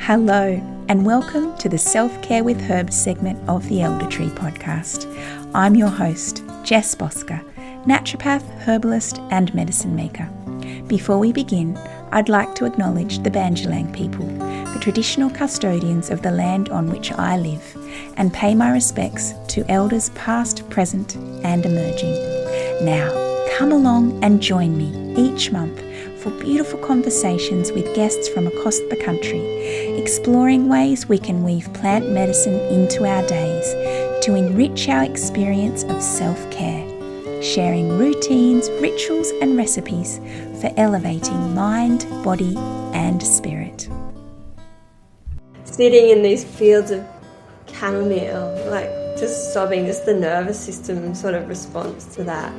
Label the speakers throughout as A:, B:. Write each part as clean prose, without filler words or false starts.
A: Hello, and welcome to the Self-Care with Herbs segment of the Elder Tree podcast. I'm your host, Jess Bosca, naturopath, herbalist, and medicine maker. Before we begin, I'd like to acknowledge the Banjalang people, the traditional custodians of the land on which I live, and pay my respects to elders past, present, and emerging. Now, come along and join me each month for beautiful conversations with guests from across the country, exploring ways we can weave plant medicine into our days to enrich our experience of self-care, sharing routines, rituals and recipes for elevating mind, body and spirit.
B: Sitting in these fields of chamomile, like just sobbing, just the nervous system sort of response to that.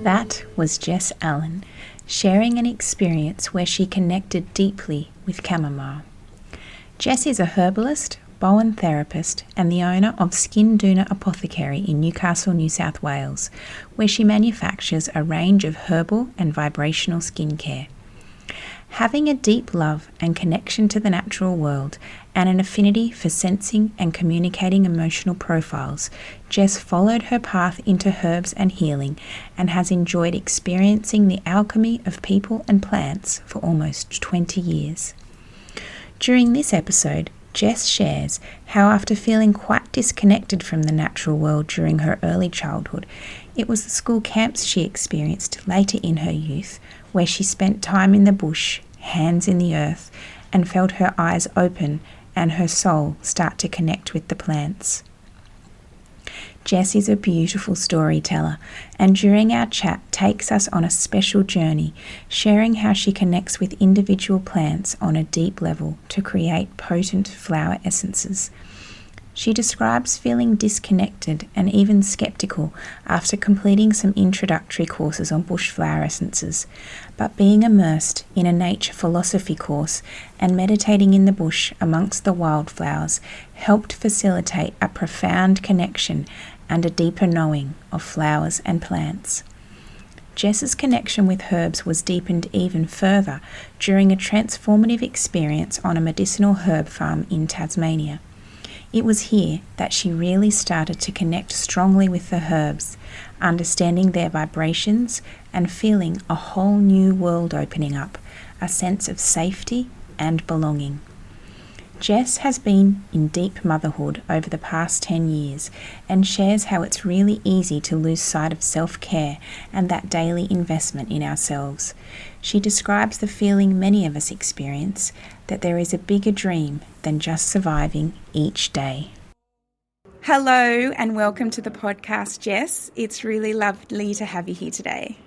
A: That was Jess Allan, sharing an experience where she connected deeply with chamomile. Jess is a herbalist, Bowen therapist, and the owner of Skindoona Apothecary in Newcastle, New South Wales, where she manufactures a range of herbal and vibrational skincare. Having a deep love and connection to the natural world and an affinity for sensing and communicating emotional profiles, Jess followed her path into herbs and healing and has enjoyed experiencing the alchemy of people and plants for almost 20 years. During this episode, Jess shares how after feeling quite disconnected from the natural world during her early childhood, it was the school camps she experienced later in her youth where she spent time in the bush, hands in the earth, and felt her eyes open and her soul start to connect with the plants. Jess is a beautiful storyteller, and during our chat takes us on a special journey, sharing how she connects with individual plants on a deep level to create potent flower essences. She describes feeling disconnected and even skeptical after completing some introductory courses on bush flower essences, but being immersed in a nature philosophy course and meditating in the bush amongst the wildflowers helped facilitate a profound connection and a deeper knowing of flowers and plants. Jess's connection with herbs was deepened even further during a transformative experience on a medicinal herb farm in Tasmania. It was here that she really started to connect strongly with the herbs, understanding their vibrations and feeling a whole new world opening up, a sense of safety and belonging. Jess has been in deep motherhood over the past 10 years and shares how it's really easy to lose sight of self-care and that daily investment in ourselves. She describes the feeling many of us experience, that there is a bigger dream than just surviving each day. Hello and welcome to the podcast, Jess. It's really lovely to have you here today.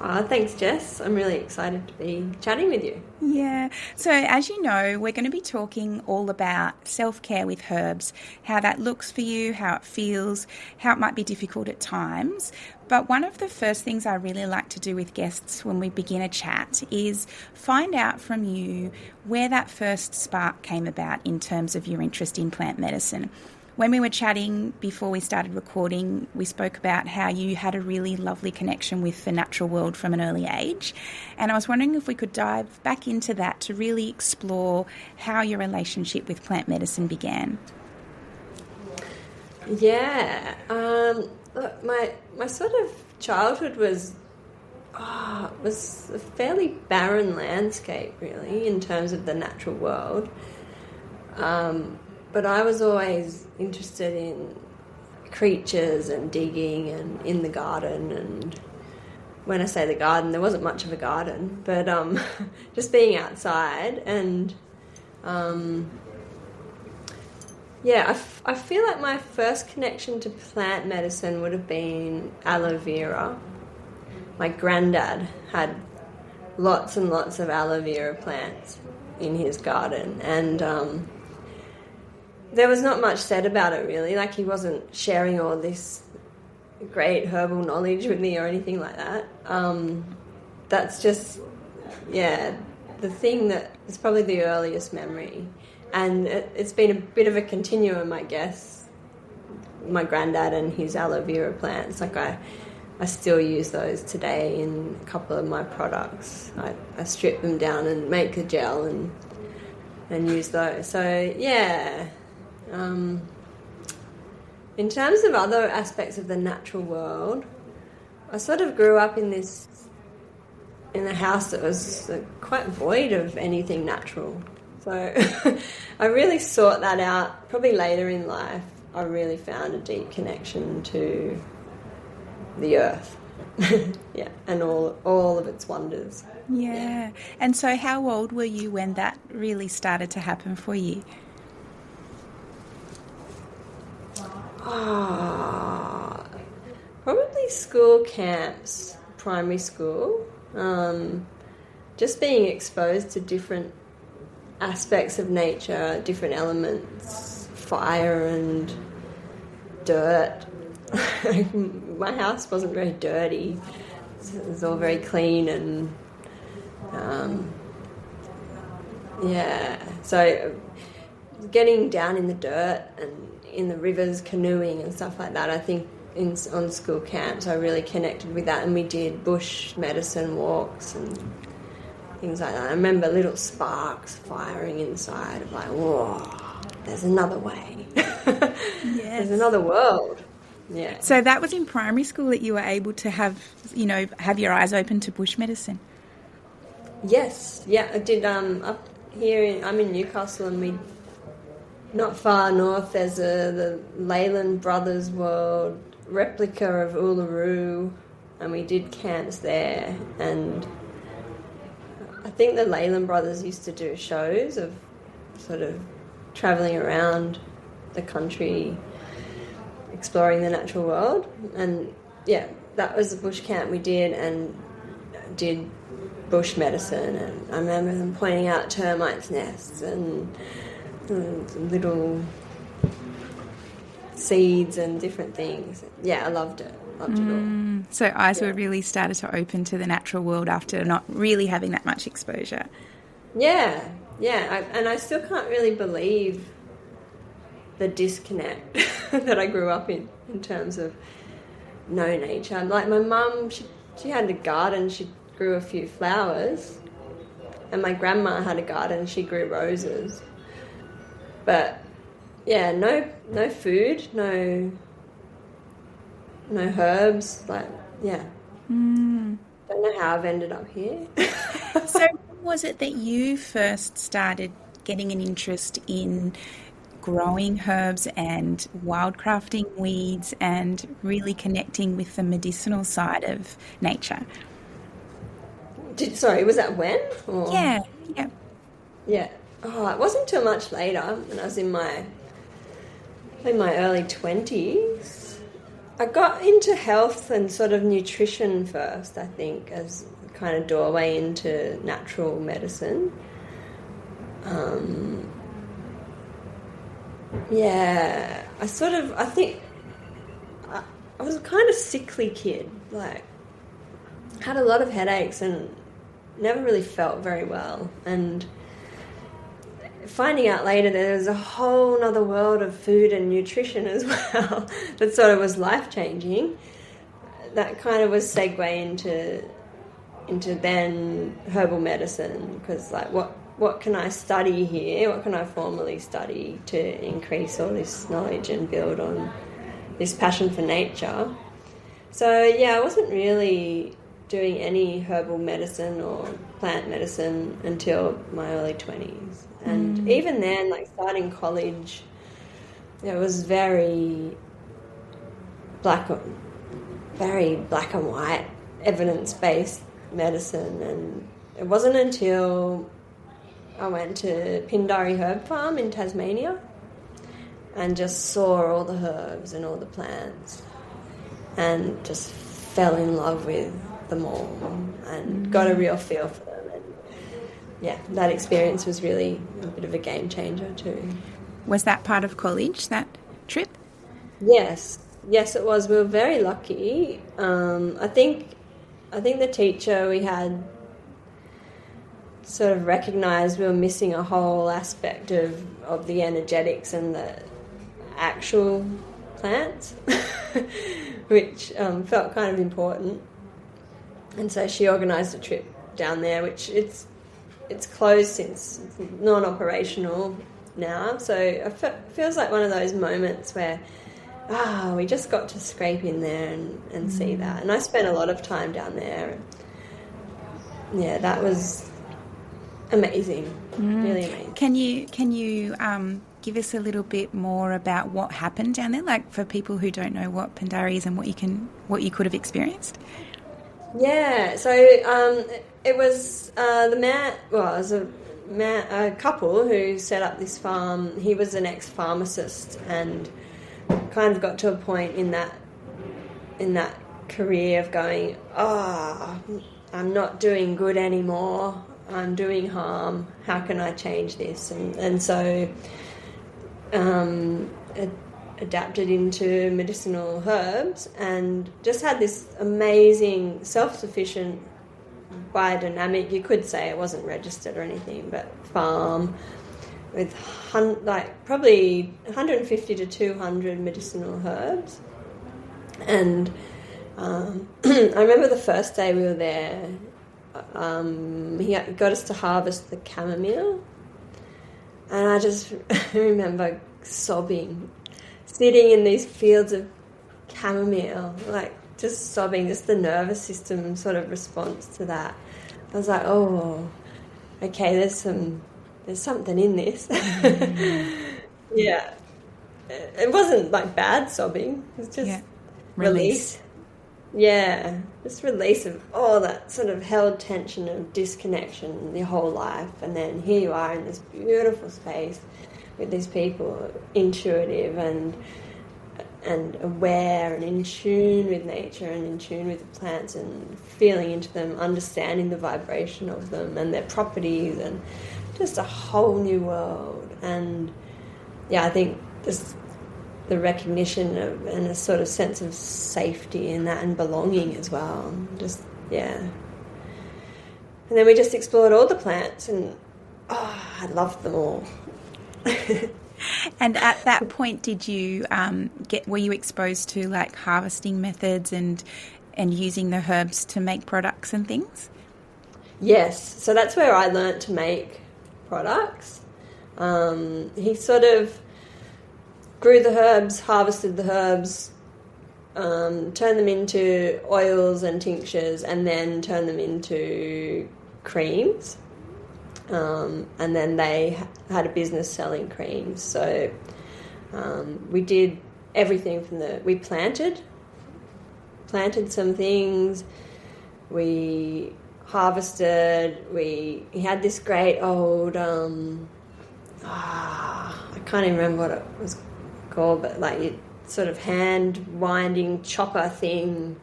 B: Thanks, Jess. I'm really excited to be chatting with you.
A: Yeah. So as you know, we're going to be talking all about self-care with herbs, how that looks for you, how it feels, how it might be difficult at times. But one of the first things I really like to do with guests when we begin a chat is find out from you where that first spark came about in terms of your interest in plant medicine. When we were chatting before we started recording, we spoke about how you had a really lovely connection with the natural world from an early age. And I was wondering if we could dive back into that to really explore how your relationship with plant medicine began.
B: Yeah. Look, my sort of childhood was a fairly barren landscape, really, in terms of the natural world. But I was always interested in creatures and digging and in the garden. And when I say the garden, there wasn't much of a garden, but just being outside. And I feel like my first connection to plant medicine would have been aloe vera. My granddad had lots and lots of aloe vera plants in his garden, and there was not much said about it, really. Like, he wasn't sharing all this great herbal knowledge with me or anything like that. That's just, the thing that is probably the earliest memory. And it's been a bit of a continuum, I guess. My granddad and his aloe vera plants, like I still use those today in a couple of my products. I strip them down and make a gel and and use those. So, yeah. In terms of other aspects of the natural world, I sort of grew up in a house that was quite void of anything natural. So I really sought that out. Probably later in life, I really found a deep connection to the earth. Yeah, and all of its wonders.
A: Yeah. And so how old were you when that really started to happen for you?
B: Probably school camps, primary school. Just being exposed to different aspects of nature, different elements, fire and dirt. My house wasn't very dirty. It was all very clean and so getting down in the dirt and in the rivers, canoeing and stuff like that, I think on school camps I really connected with that, and we did bush medicine walks and things like that. I remember little sparks firing inside of like, whoa, there's another way.
A: Yes.
B: There's another world. Yeah.
A: So that was in primary school that you were able to have your eyes open to bush medicine?
B: Yes. Yeah, I did up here. I'm in Newcastle, and not far north there's the Leyland Brothers World replica of Uluru, and we did camps there. And I think the Leyland Brothers used to do shows of sort of travelling around the country exploring the natural world, and yeah, that was the bush camp we did, and did bush medicine. And I remember them pointing out termites' nests and little seeds and different things. Yeah, I loved it. Loved it all.
A: So eyes were really started to open to the natural world after not really having that much exposure.
B: Yeah. And I still can't really believe the disconnect that I grew up in terms of no nature. Like my mum, she had a garden, she grew a few flowers, and my grandma had a garden, she grew roses. But yeah, no food, no herbs, like, yeah. Don't know how I've ended up here.
A: So when was it that you first started getting an interest in growing herbs and wildcrafting weeds and really connecting with the medicinal side of nature?
B: Sorry, was that when? Or?
A: Yeah.
B: Yeah. Oh, it wasn't until much later, when I was in my early 20s. I got into health and sort of nutrition first, I think, as a kind of doorway into natural medicine. Yeah, I think I was a kind of sickly kid, like, had a lot of headaches and never really felt very well. And finding out later there was a whole other world of food and nutrition as well that sort of was life-changing. That kind of was segue into then herbal medicine, because like what can I study here? What can I formally study to increase all this knowledge and build on this passion for nature? So yeah, I wasn't really doing any herbal medicine or plant medicine until my early 20s. And even then, like starting college, it was very black and white, evidence-based medicine. And it wasn't until I went to Pindari Herb Farm in Tasmania and just saw all the herbs and all the plants and just fell in love with them all and got a real feel for them. And yeah, that experience was really a bit of a game changer too.
A: Was that part of college, that trip?
B: Yes, it was. We were very lucky. I think the teacher we had sort of recognised we were missing a whole aspect of the energetics and the actual plants, which felt kind of important. And so she organised a trip down there, which it's it's closed since it's non-operational now. So it feels like one of those moments where, we just got to scrape in there and see that. And I spent a lot of time down there. And yeah, that was amazing, really amazing.
A: Can you give us a little bit more about what happened down there, like for people who don't know what Pindari is and what you could have experienced?
B: Yeah, so it was it was a couple who set up this farm. He was an ex-pharmacist and kind of got to a point in that career of going, I'm not doing good anymore. I'm doing harm. How can I change this? And so adapted into medicinal herbs and just had this amazing self-sufficient biodynamic, you could say, it wasn't registered or anything, but farm with probably 150 to 200 medicinal herbs. And I remember the first day we were there, he got us to harvest the chamomile, and I just remember sobbing, sitting in these fields of chamomile, like just sobbing, just the nervous system sort of response to that. I was like, oh, okay, there's something in this. Yeah. It wasn't like bad sobbing, it was just release. Yeah, just release of all that sort of held tension of disconnection your whole life, and then here you are in this beautiful space with these people, intuitive and aware and in tune with nature and in tune with the plants and feeling into them, understanding the vibration of them and their properties, and just a whole new world. And yeah, I think just the recognition of and a sort of sense of safety in that and belonging as well. Just, yeah. And then we just explored all the plants and, I loved them all.
A: And at that point, did you were you exposed to like harvesting methods and using the herbs to make products and things?
B: Yes, so that's where I learnt to make products. He sort of grew the herbs, harvested the herbs, turned them into oils and tinctures, and then turned them into creams. And then they had a business selling creams. So we did everything from we planted some things, we harvested, he had this great old, I can't even remember what it was called, but like sort of hand winding chopper thing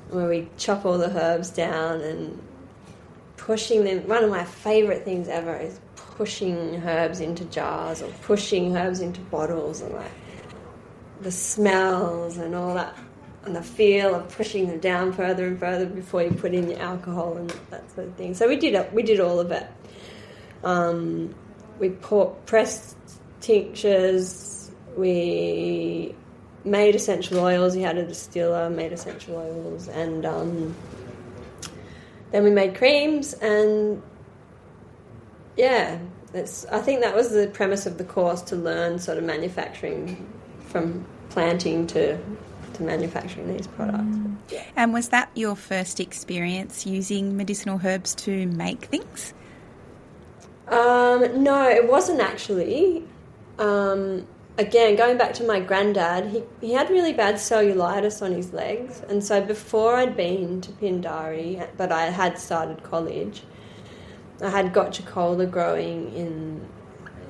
B: where we chop all the herbs down and pushing them. One of my favourite things ever is pushing herbs into jars or pushing herbs into bottles, and like the smells and all that and the feel of pushing them down further and further before you put in your alcohol and that sort of thing. So we did all of it. We pressed tinctures, we made essential oils. He had a distiller, made essential oils, and then we made creams. And yeah, I think that was the premise of the course, to learn sort of manufacturing from planting to manufacturing these products. Yeah.
A: And was that your first experience using medicinal herbs to make things?
B: No, it wasn't actually. Again, going back to my granddad, he had really bad cellulitis on his legs, and so before I'd been to Pindari, but I had started college, I had gotcha cola growing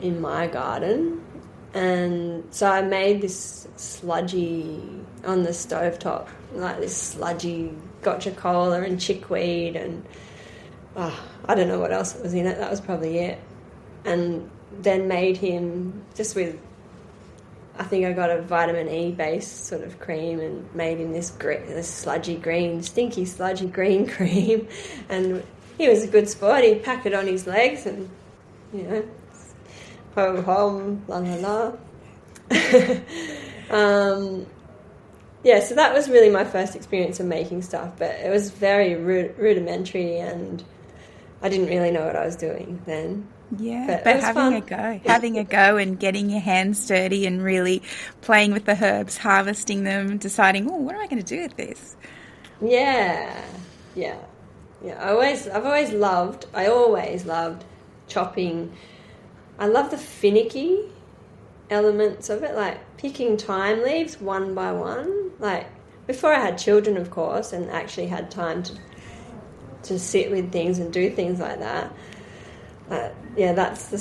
B: in my garden, and so I made this sludgy on the stovetop, like this sludgy gotcha cola and chickweed, and I don't know what else was in it. That was probably it. And then made him just with, I think I got a vitamin E based sort of cream, and made him this sludgy green, stinky sludgy green cream. And he was a good sport. He'd pack it on his legs and, ho hum, la la la. Yeah, so that was really my first experience of making stuff, but it was very rudimentary, and I didn't really know what I was doing then.
A: Yeah,
B: But
A: but
B: it was
A: having a go and getting your hands dirty and really playing with the herbs, harvesting them, deciding, oh, what am I going to do with this?
B: Yeah, yeah, yeah. I always loved chopping. I love the finicky elements of it, like picking thyme leaves one by one. Like before I had children, of course, and actually had time to sit with things and do things like that. Yeah, that's the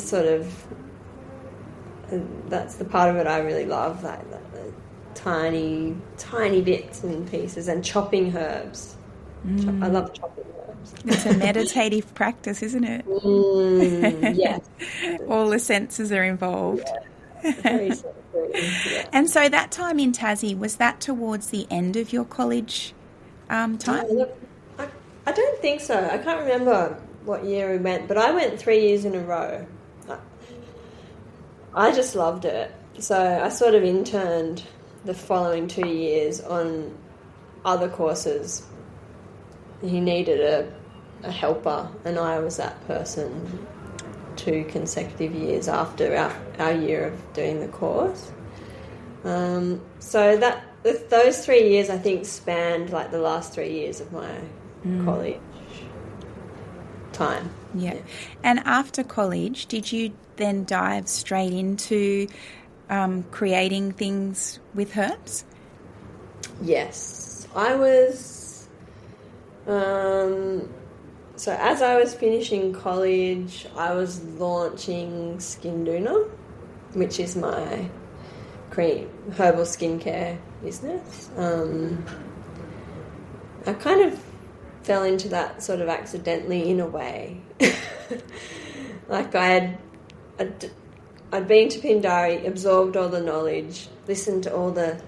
B: part of it I really love, like the tiny bits and pieces, and chopping herbs. I love chopping herbs.
A: It's a meditative practice, isn't it?
B: Yes.
A: All the senses are involved.
B: Yeah. Very sensory. Yeah.
A: And so that time in Tassie, was that towards the end of your college time?
B: Look, I don't think so. I can't remember what year we went, but I went 3 years in a row. I just loved it. So I sort of interned the following 2 years on other courses. He needed a helper, and I was that person 2 consecutive years after our year of doing the course. So those 3 years, I think, spanned like the last 3 years of my college time.
A: Yeah. And after college, did you then dive straight into creating things with herbs?
B: Yes. I was... so as I was finishing college, I was launching Skindoona, which is my herbal skincare business. I kind of fell into that sort of accidentally in a way. Like I'd been to Pindari, absorbed all the knowledge, listened to all the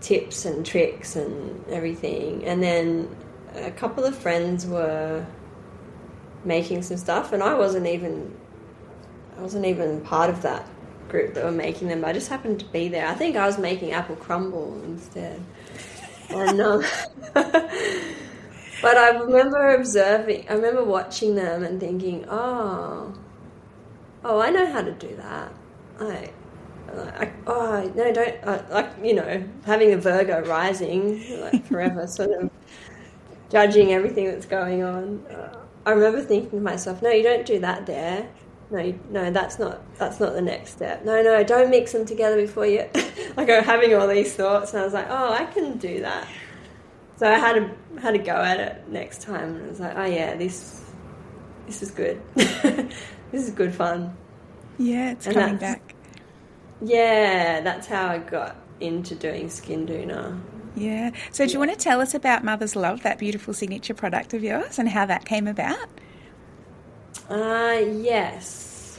B: tips and tricks and everything, and then a couple of friends were making some stuff, and I wasn't even part of that group that were making them. I just happened to be there. I think I was making apple crumble instead. And but I remember watching them and thinking, oh, I know how to do that. Having a Virgo rising, like forever, sort of judging everything that's going on. I remember thinking to myself, no, you don't do that there. No, that's not the next step. No, don't mix them together before you... Like I was having all these thoughts, and I was like, oh, I can do that. So I had to go at it next time, and I was like, oh yeah, this is good. This is good fun.
A: Yeah, it's coming back.
B: Yeah, that's how I got into doing Skindoona.
A: Yeah. So do you want to tell us about Mother's Love, that beautiful signature product of yours, and how that came about?
B: Yes.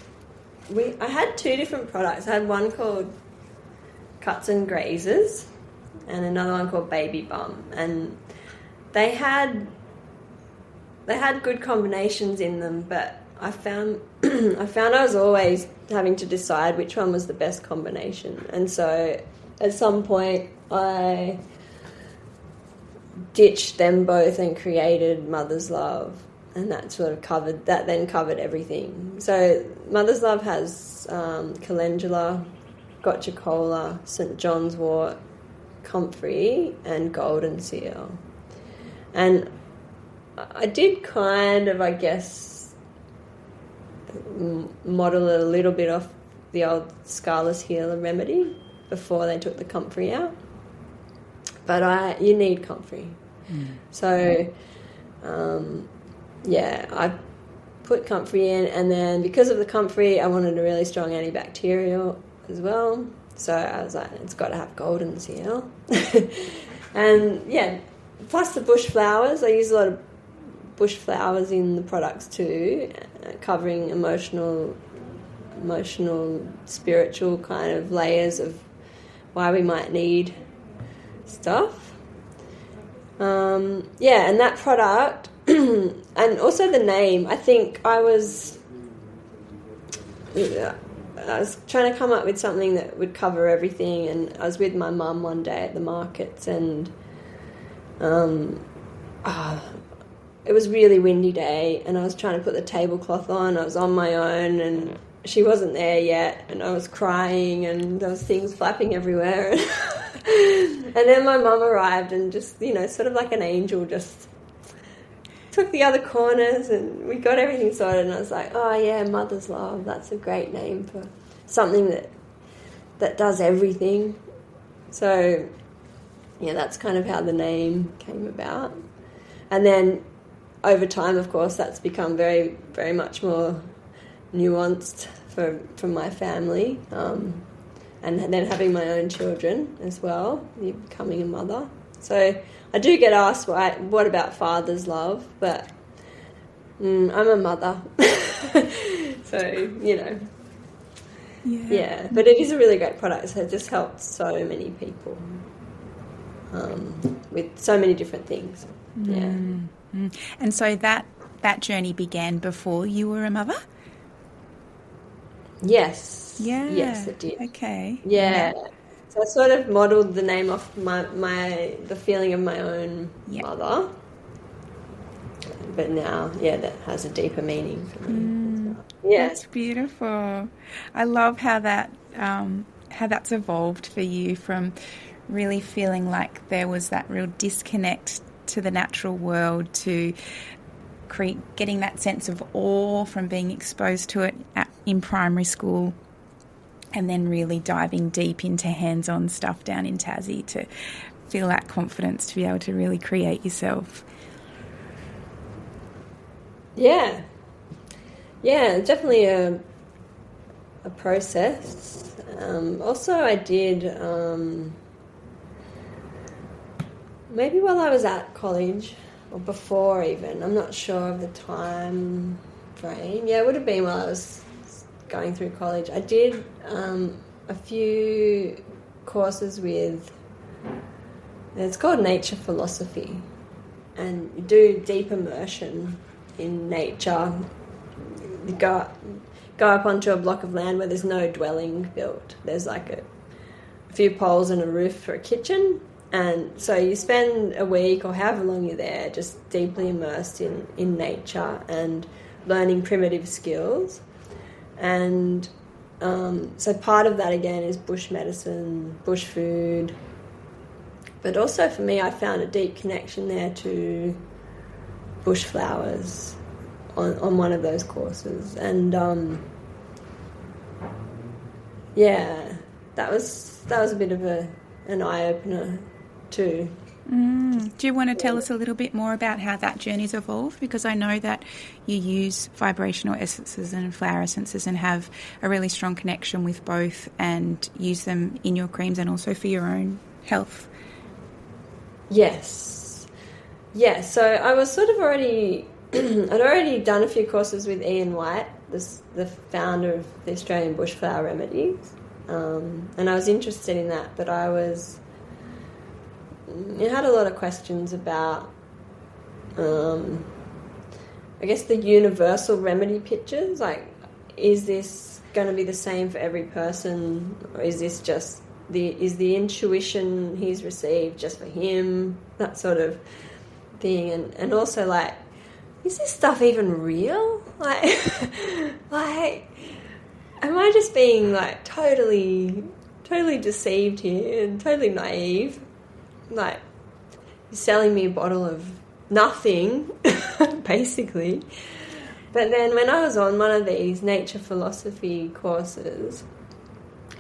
B: I had 2 different products. I had one called Cuts and Grazes and another one called Baby Bum. And they had good combinations in them, but I found I was always having to decide which one was the best combination. And so at some point I ditched them both and created Mother's Love, and that then covered everything. So Mother's Love has calendula, gotcha cola, St John's wort, comfrey, and golden seal. And I did kind of, I guess, model it a little bit off the old Scarless Healer remedy before they took the comfrey out. But you need comfrey. So, I put comfrey in, and then because of the comfrey, I wanted a really strong antibacterial as well. So I was like, it's got to have golden seal. And yeah, plus the bush flowers. I use a lot of bush flowers in the products too, covering emotional, spiritual kind of layers of why we might need stuff. And that product, and also the name, I think I was trying to come up with something that would cover everything, and I was with my mum one day at the markets, and it was really windy day, and I was trying to put the tablecloth on. I was on my own, and she wasn't there yet, and I was crying, and there was things flapping everywhere. And then my mum arrived, and just, you know, sort of like an angel, just took the other corners, and we got everything sorted. And I was like, oh yeah, mother's love, that's a great name for something that does everything. So yeah, that's kind of how the name came about. And then over time, of course, that's become very, very much more nuanced for my family. And then having my own children as well, becoming a mother. So I do get asked, what about father's love? But I'm a mother. So, you know. Yeah. But it is a really great product. So it just helps so many people with so many different things. Yeah.
A: Mm-hmm. And so that journey began before you were a mother?
B: Yes.
A: Yeah.
B: Yes, it did.
A: Okay.
B: Yeah. So I sort of modelled the name off the feeling of my own mother. But now, yeah, that has a deeper meaning for me. Yeah.
A: That's beautiful. I love how that's evolved for you from really feeling like there was that real disconnect to the natural world to getting that sense of awe from being exposed to it in primary school, and then really diving deep into hands-on stuff down in Tassie to feel that confidence to be able to really create yourself.
B: Yeah. Yeah, definitely a process. Also, I did, maybe while I was at college, or before even, I'm not sure of the time frame. Yeah, it would have been while I was going through college. I did a few courses with, it's called nature philosophy, and you do deep immersion in nature. You go up onto a block of land where there's no dwelling built. There's like a few poles and a roof for a kitchen, and so you spend a week or however long you're there just deeply immersed in nature and learning primitive skills. And so part of that again is bush medicine, bush food, but also for me I found a deep connection there to bush flowers on one of those courses. And yeah, that was a bit of an eye-opener too.
A: Do you want to tell us a little bit more about how that journey's evolved? Because I know that you use vibrational essences and flower essences and have a really strong connection with both, and use them in your creams and also for your own health.
B: Yes. Yeah, so I was sort of already... I'd already done a few courses with Ian White, the founder of the Australian Bushflower Remedies, and I was interested in that, but I had a lot of questions about, I guess, the universal remedy pictures. Like, is this going to be the same for every person, or is this just is the intuition he's received just for him? That sort of thing, and also like, is this stuff even real? Like, am I just being like totally deceived here and totally naive? Like, you're selling me a bottle of nothing, basically. But then when I was on one of these nature philosophy courses,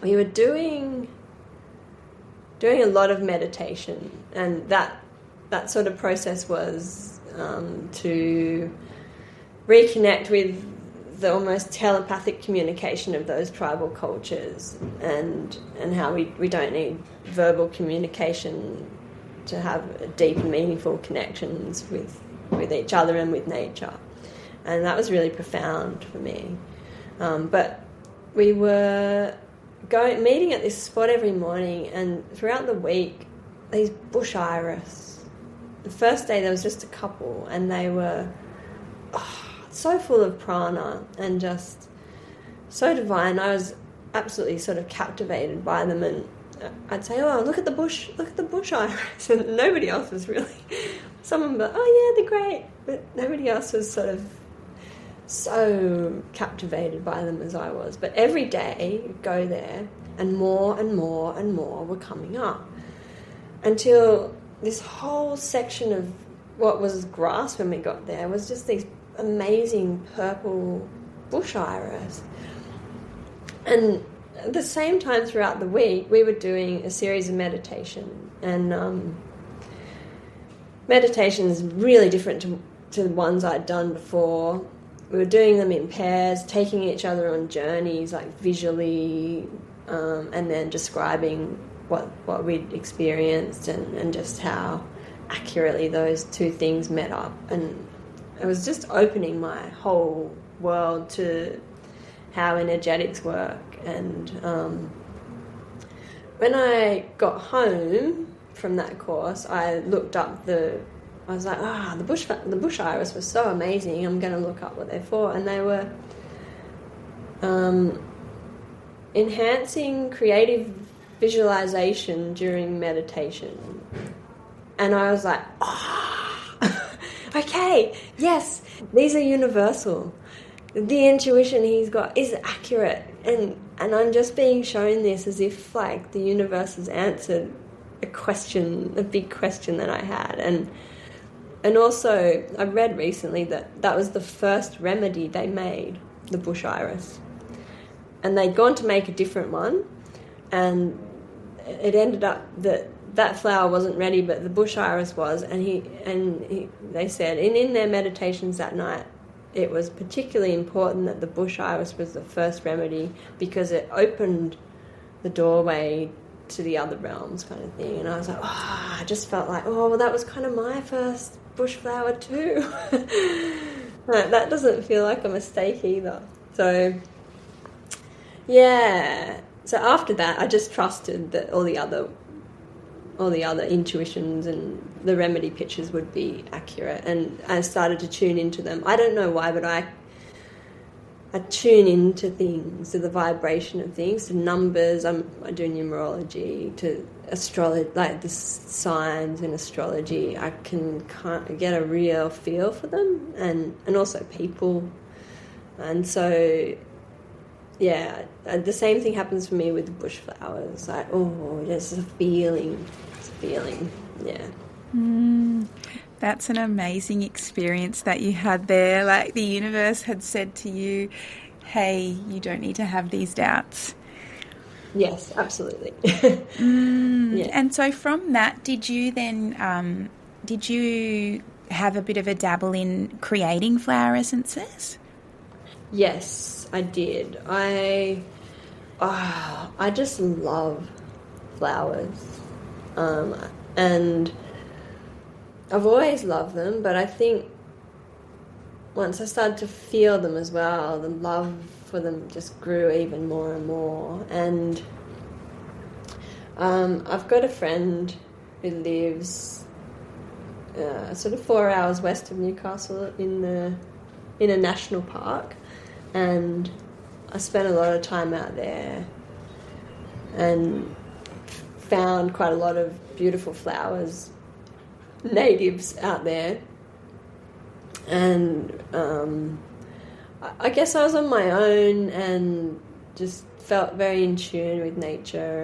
B: we were doing a lot of meditation, and that sort of process was to reconnect with the almost telepathic communication of those tribal cultures, and how we don't need verbal communication to have deep and meaningful connections with each other and with nature. And that was really profound for me. But we were meeting at this spot every morning, and throughout the week, these bush iris. The first day there was just a couple, and they were so full of prana and just so divine. I was absolutely sort of captivated by them, and I'd say, oh, look at the bush iris, and nobody else was really someone would be like, oh yeah, they're great, but nobody else was sort of so captivated by them as I was. But every day you'd go there and more and more and more were coming up until this whole section of what was grass when we got there was just these amazing purple bush iris. And at the same time throughout the week we were doing a series of meditation, and meditation is really different to the ones I'd done before. We were doing them in pairs, taking each other on journeys, like visually, and then describing what we'd experienced and just how accurately those two things met up. And it was just opening my whole world to how energetics work. And when I got home from that course, I looked up I was like, the bush iris was so amazing. I'm going to look up what they're for. And they were enhancing creative visualization during meditation. And I was like, okay, yes, these are universal. The intuition he's got is accurate. And I'm just being shown this as if, like, the universe has answered a big question that I had. And also, I read recently that was the first remedy they made, the bush iris. And they'd gone to make a different one, and it ended up that flower wasn't ready, but the bush iris was. And they said in their meditations that night, it was particularly important that the bush iris was the first remedy because it opened the doorway to the other realms, kind of thing. And I was like, I just felt like, well, that was kind of my first bush flower too. That doesn't feel like a mistake either. So yeah, so after that I just trusted that all the other intuitions and the remedy pictures would be accurate, and I started to tune into them. I don't know why, but I tune into things, to the vibration of things, to numbers. I do numerology, to astrology, like the signs in astrology. I can get a real feel for them, and also people. And so, yeah, the same thing happens for me with the bush flowers. Like, there's a feeling. It's a feeling, yeah.
A: That's an amazing experience that you had there. Like, the universe had said to you, hey, you don't need to have these doubts.
B: Yes, absolutely.
A: Yeah. And so from that, did you then, did you have a bit of a dabble in creating flower essences?
B: Yes, I did. I just love flowers. And I've always loved them, but I think once I started to feel them as well, the love for them just grew even more and more. And I've got a friend who lives sort of 4 hours west of Newcastle in a national park, and I spent a lot of time out there and found quite a lot of beautiful flowers, natives out there. And I guess I was on my own and just felt very in tune with nature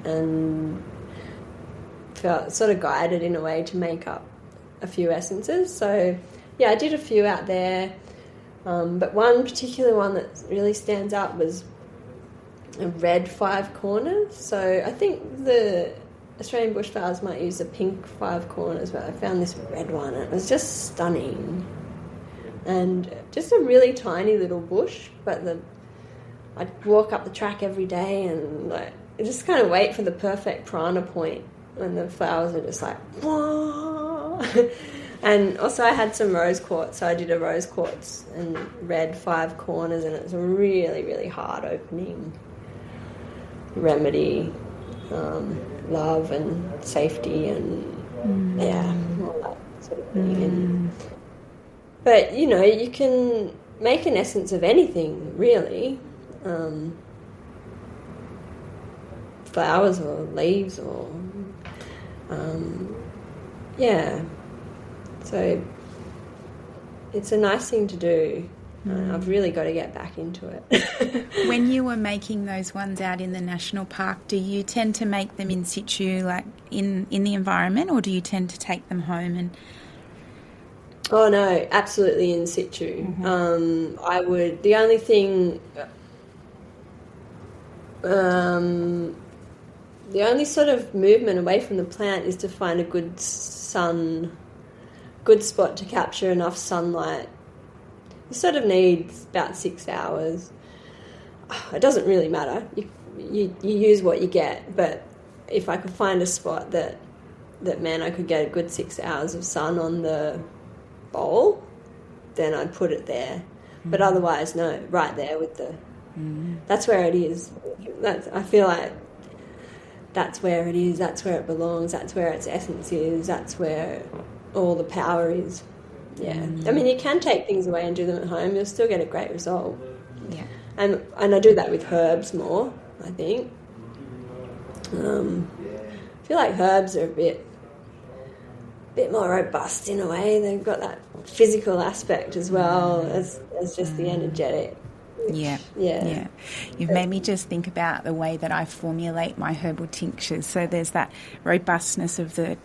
B: and felt sort of guided in a way to make up a few essences. So yeah, I did a few out there, but one particular one that really stands out was a red 5 corners. So I think the Australian bushflowers might use a pink 5 corners, but I found this red one and it was just stunning. And just a really tiny little bush, but I'd walk up the track every day and just kind of wait for the perfect prana point when the flowers are just like, whoa. And also I had some rose quartz, so I did a rose quartz and red 5 corners, and it's a really, really hard opening remedy. Love and safety and all that sort of thing. But you can make an essence of anything, really. Flowers or leaves or Yeah. So it's a nice thing to do. I've really got to get back into it.
A: When you were making those ones out in the national park, do you tend to make them in situ, like in the environment, or do you tend to take them home and...
B: Oh no, absolutely in situ. I would. The only thing, the only sort of movement away from the plant is to find a good spot to capture enough sunlight. You sort of need about 6 hours. It doesn't really matter. You use what you get, but if I could find a spot that I could get a good 6 hours of sun on the bowl, then I'd put it there. But otherwise, no, right there with the... That's where it is. I feel like that's where it is, that's where it belongs, that's where its essence is, that's where all the power is. Yeah. I mean, you can take things away and do them at home, you'll still get a great result.
A: Yeah.
B: And I do that with herbs more, I think. I feel like herbs are a bit more robust in a way. They've got that physical aspect as well as just the energetic.
A: Yeah. You've made me just think about the way that I formulate my herbal tinctures. So there's that robustness of the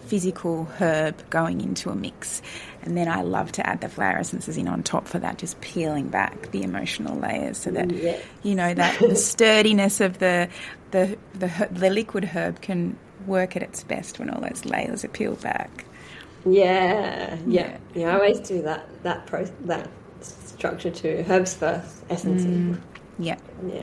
A: physical herb going into a mix, and then I love to add the flower essences in on top for that, just peeling back the emotional layers so that that the sturdiness of the liquid herb can work at its best when all those layers are peeled back.
B: Yeah. I always do that structure too. Herbs first, essence.
A: Yeah,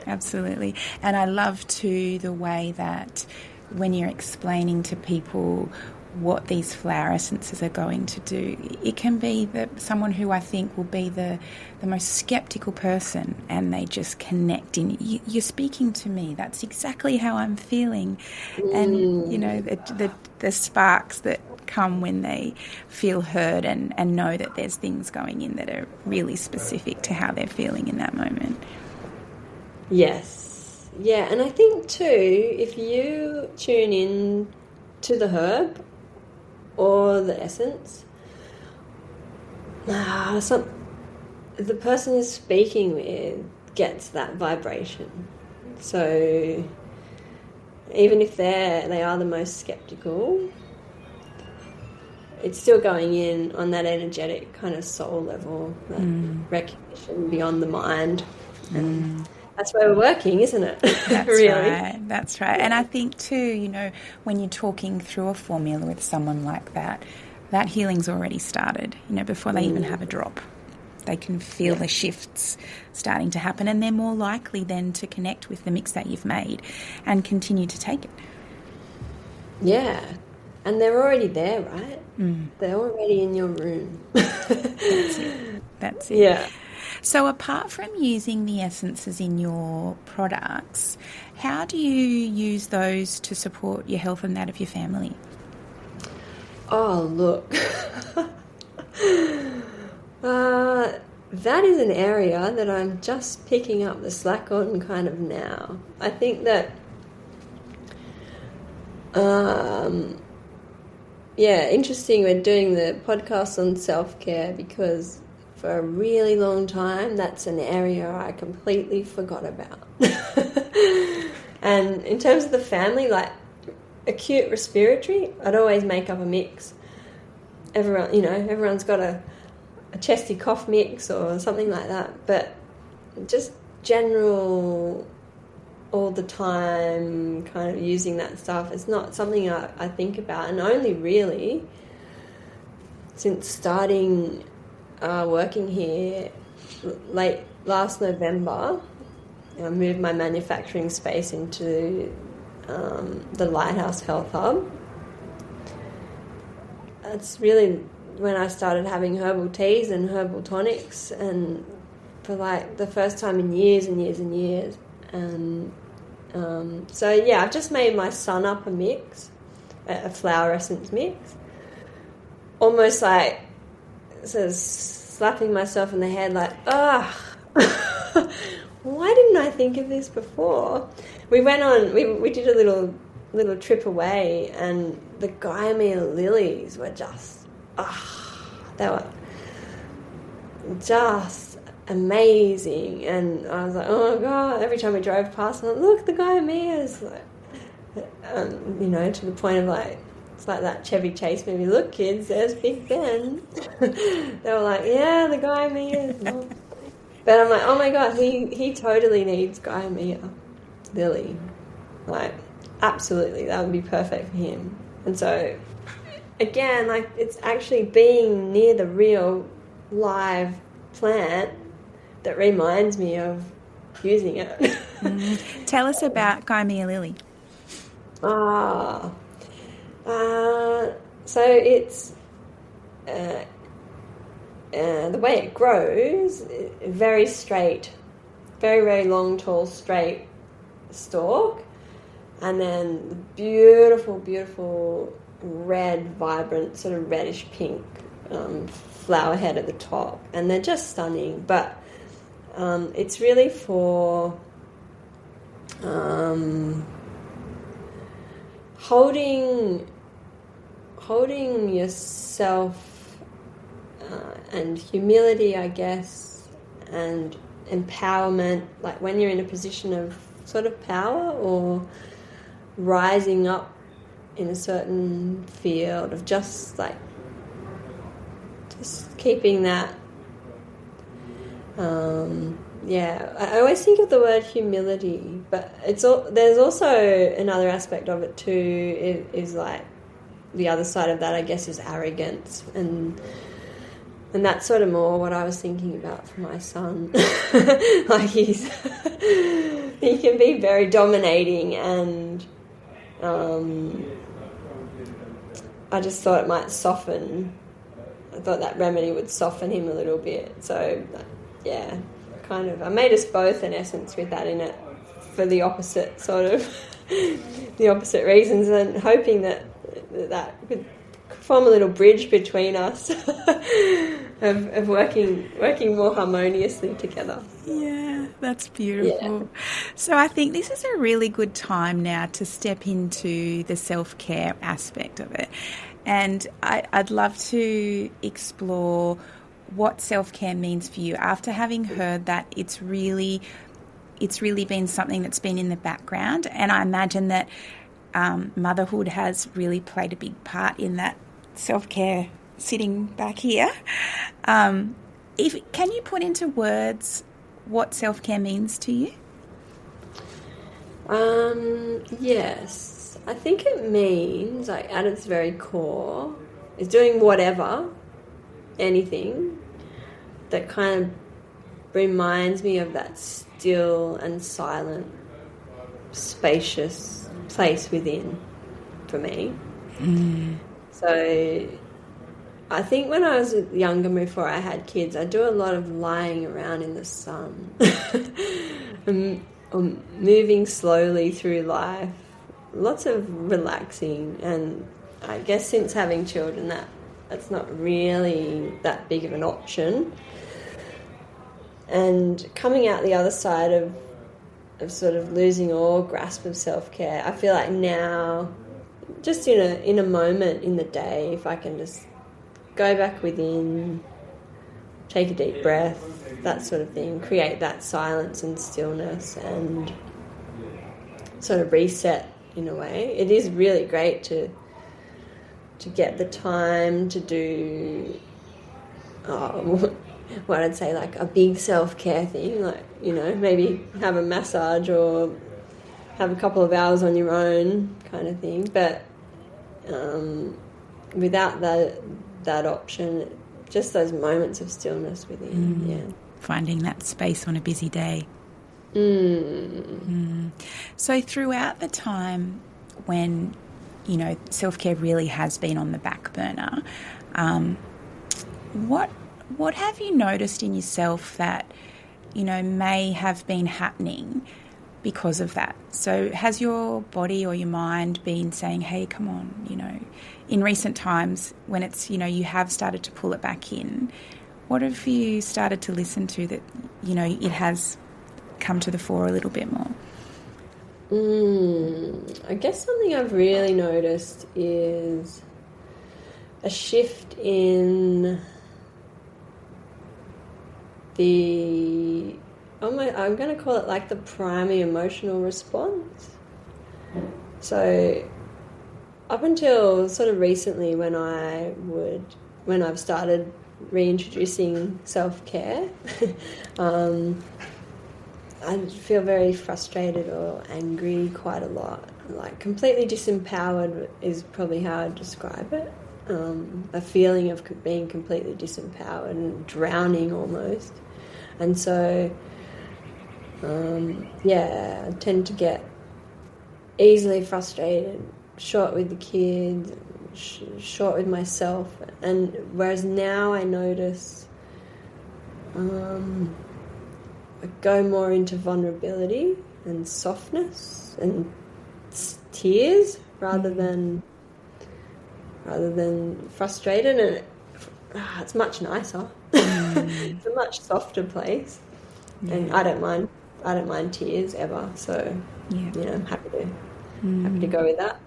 A: absolutely. And I love too the way that when you're explaining to people what these flower essences are going to do, it can be someone who I think will be the most skeptical person, and they just connect in. You're speaking to me. That's exactly how I'm feeling. And the sparks that come when they feel heard and know that there's things going in that are really specific to how they're feeling in that moment.
B: Yes. Yeah, and I think too, if you tune in to the herb or the essence, the person you're speaking with gets that vibration. So even if they are the most skeptical, it's still going in on that energetic kind of soul level, that recognition beyond the mind. And that's where we're working, isn't it?
A: That's
B: really.
A: Right. That's right. And I think too, when you're talking through a formula with someone like that healing's already started, before they even have a drop. They can feel the shifts starting to happen, and they're more likely then to connect with the mix that you've made and continue to take it.
B: Yeah. And they're already there, right? They're already in your room.
A: That's it.
B: Yeah.
A: So apart from using the essences in your products, how do you use those to support your health and that of your family?
B: Oh, look. That is an area that I'm just picking up the slack on kind of now. I think that interesting. We're doing the podcast on self-care because for a really long time, that's an area I completely forgot about. And in terms of the family, like acute respiratory, I'd always make up a mix. Everyone's got a chesty cough mix or something like that. But just general, all the time, kind of using that stuff, it's not something I think about. And only really since starting working here late last November, I moved my manufacturing space into the Lighthouse Health Hub. That's really when I started having herbal teas and herbal tonics, and for like the first time in years and years and years. And I've just made my sun up a mix, a flower essence mix, almost like sort of slapping myself in the head like, why didn't I think of this before? We went on, we did a little little trip away, and the Guyamia lilies were just, they were just amazing. And I was like, oh my God, every time we drove past, I'm like, look, the Guyamias, to the point of like, it's like that Chevy Chase movie, look kids, there's Big Ben. They were like, yeah, the Guyamias. But I'm like, oh my God, he totally needs Guyamia lily. Like, absolutely, that would be perfect for him. And so, again, like, it's actually being near the real live plant that reminds me of using it.
A: Tell us about Guyamia lily.
B: So it's the way it grows, very straight, very, very long, tall, straight stalk, and then the beautiful, beautiful red, vibrant, sort of reddish pink flower head at the top, and they're just stunning. But it's really for holding yourself and humility, I guess, and empowerment, like when you're in a position of sort of power or rising up in a certain field, of just keeping that. I always think of the word humility, but there's also another aspect of it too, is like the other side of that, I guess, is arrogance, and that's sort of more what I was thinking about for my son. Like he can be very dominating, and I just thought it might soften. I thought that remedy would soften him a little bit. So, yeah, kind of. I made us both, in essence, with that in it, for the opposite sort of, the opposite reasons, and hoping that could form a little bridge between us of working more harmoniously together.
A: Yeah, that's beautiful.
B: Yeah.
A: So I think this is a really good time now to step into the self-care aspect of it. And I'd love to explore what self-care means for you after having heard that it's really been something that's been in the background. And I imagine that motherhood has really played a big part in that self-care sitting back here. Can you put into words what self-care means to you?
B: Yes. I think it means, like, at its very core, is doing anything that kind of reminds me of that still and silent, spacious place within, for me. So I think when I was younger, before I had kids, I do a lot of lying around in the sun and moving slowly through life, lots of relaxing. And I guess since having children, that's not really that big of an option. And coming out the other side of sort of losing all grasp of self-care, I feel like now, just in a moment in the day, if I can just go back within, take a deep breath, that sort of thing, create that silence and stillness and sort of reset in a way. It is really great to get the time to do what I'd say, like a big self-care thing, like, maybe have a massage or have a couple of hours on your own kind of thing. But without that option, just those moments of stillness within, yeah.
A: Finding that space on a busy day. So throughout the time when, self-care really has been on the back burner, what have you noticed in yourself that, may have been happening because of that? So has your body or your mind been saying, hey, come on, in recent times when it's, you have started to pull it back in, what have you started to listen to that, it has come to the fore a little bit more?
B: I guess something I've really noticed is a shift in I'm going to call it like the primary emotional response. So up until sort of recently when I've started reintroducing self-care, I feel very frustrated or angry quite a lot. Like completely disempowered is probably how I'd describe it. A feeling of being completely disempowered and drowning almost. And so, I tend to get easily frustrated, short with the kids, short with myself. And whereas now I notice I go more into vulnerability and softness and tears rather than frustrated, and it's much nicer. It's a much softer place, and I don't mind tears ever. So I'm happy to go with that.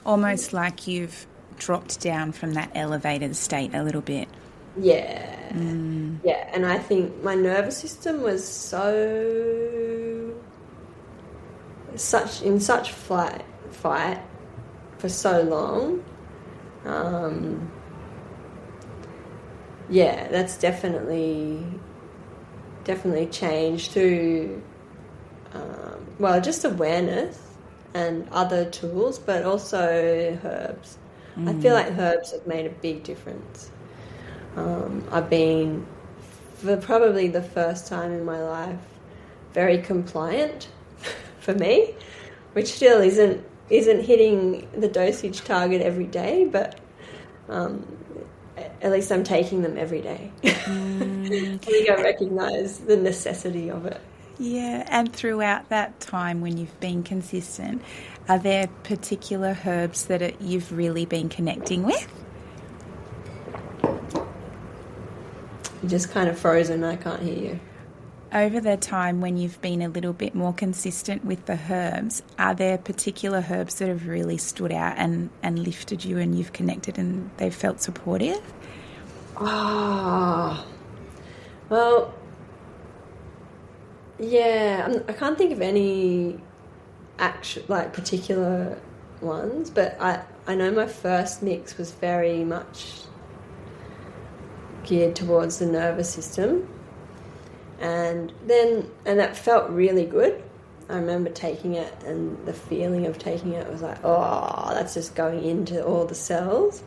A: Almost like you've dropped down from that elevated state a little bit.
B: Yeah, and I think my nervous system was in such fight for so long. That's definitely changed through just awareness and other tools, but also herbs. I feel like herbs have made a big difference. I've been, for probably the first time in my life, very compliant for me, which still isn't hitting the dosage target every day, but at least I'm taking them every day. I think I recognise the necessity of it.
A: Yeah, and throughout that time when you've been consistent, are there particular herbs that you've really been connecting with?
B: You're just kind of frozen, I can't hear you.
A: Over the time when you've been a little bit more consistent with the herbs, are there particular herbs that have really stood out and lifted you and you've connected and they've felt supportive?
B: Well, yeah, I can't think of any particular ones, but I know my first mix was very much geared towards the nervous system, and that felt really good. I remember taking it, and the feeling of taking it was like, oh, that's just going into all the cells.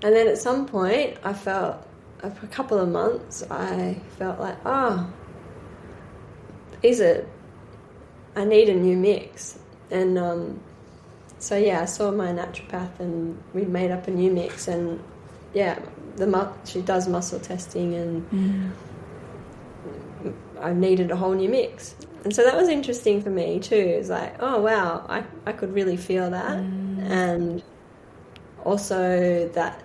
B: And then at some point for a couple of months I felt like, I need a new mix. And I saw my naturopath and we made up a new mix, and she does muscle testing, and I needed a whole new mix. And so that was interesting for me too. It was like, oh wow, I could really feel that. And also that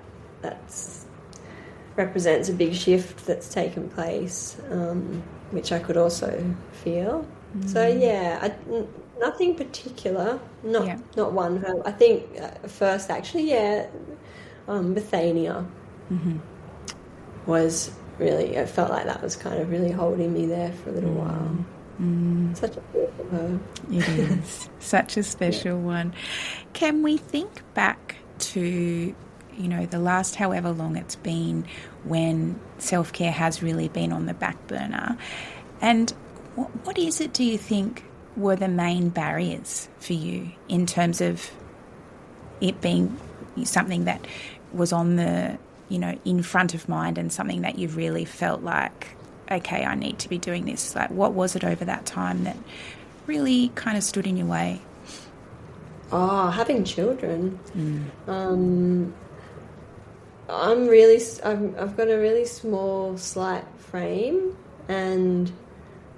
B: represents a big shift that's taken place, which I could also feel. So nothing particular, not one herb. I think first actually, Bethania was really, I felt like that was kind of really holding me there for a little while. Such a beautiful herb.
A: It is. Such a special one. Can we think back to, the last however long it's been when self-care has really been on the back burner? And what is it, do you think, were the main barriers for you in terms of it being something that was on the, in front of mind and something that you've really felt like, okay, I need to be doing this? Like, what was it over that time that really kind of stood in your way?
B: Oh, having children. I've got a really small, slight frame, and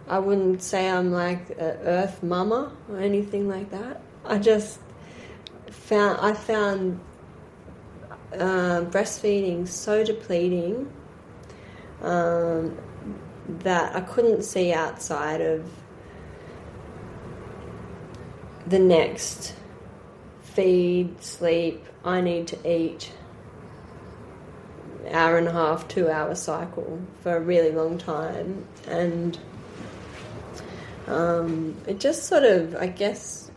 B: I wouldn't say I'm like an earth mama or anything like that. I just found breastfeeding so depleting that I couldn't see outside of the next feed, sleep, I need to eat, hour and a half, 2 hour cycle for a really long time. And it just sort of, I guess,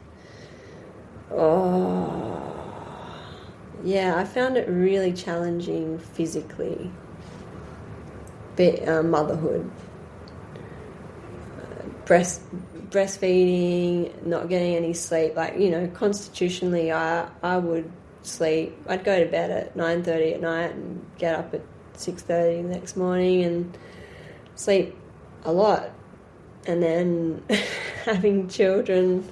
B: I found it really challenging physically, motherhood, breastfeeding, not getting any sleep. Like, constitutionally, I would sleep. I'd go to bed at 9:30 at night and get up at 6:30 the next morning and sleep a lot. And then having children,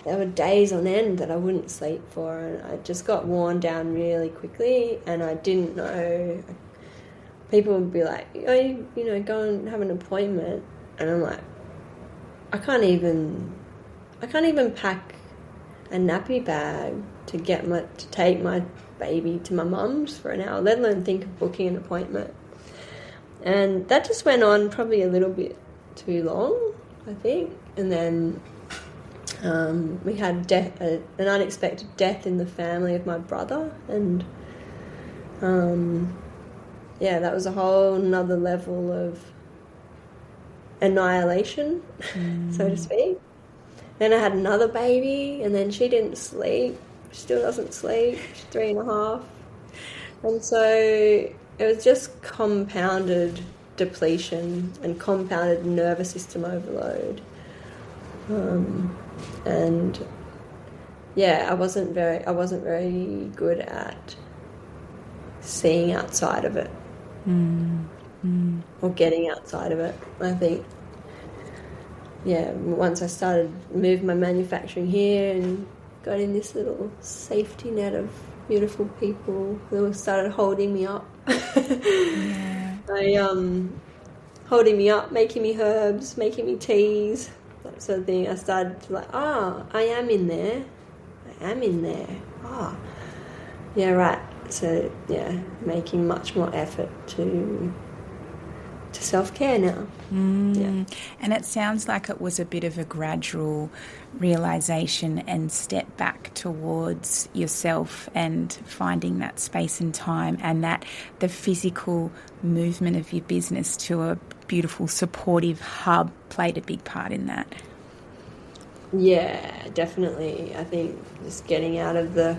B: there were days on end that I wouldn't sleep for, and I just got worn down really quickly, and I didn't know. People would be like, oh, go and have an appointment, and I'm like, I can't even pack a nappy bag to take my baby to my mum's for an hour, let alone think of booking an appointment. And that just went on probably a little bit too long, I think. And then we had an unexpected death in the family of my brother, and that was a whole nother level of annihilation, so to speak. Then I had another baby, and then she didn't sleep. She still doesn't sleep. She's 3.5. And so it was just compounded depletion and compounded nervous system overload. I wasn't very good at seeing outside of it. Or getting outside of it, I think. Once I started moving my manufacturing here and got in this little safety net of beautiful people who started holding me up. Holding me up, making me herbs, making me teas, that sort of thing. I started to I am in there. Yeah, right. So, making much more effort to self-care now.
A: And it sounds like it was a bit of a gradual realisation and step back towards yourself and finding that space and time, and that the physical movement of your business to a beautiful supportive hub played a big part in that.
B: Yeah, definitely. I think just getting out of the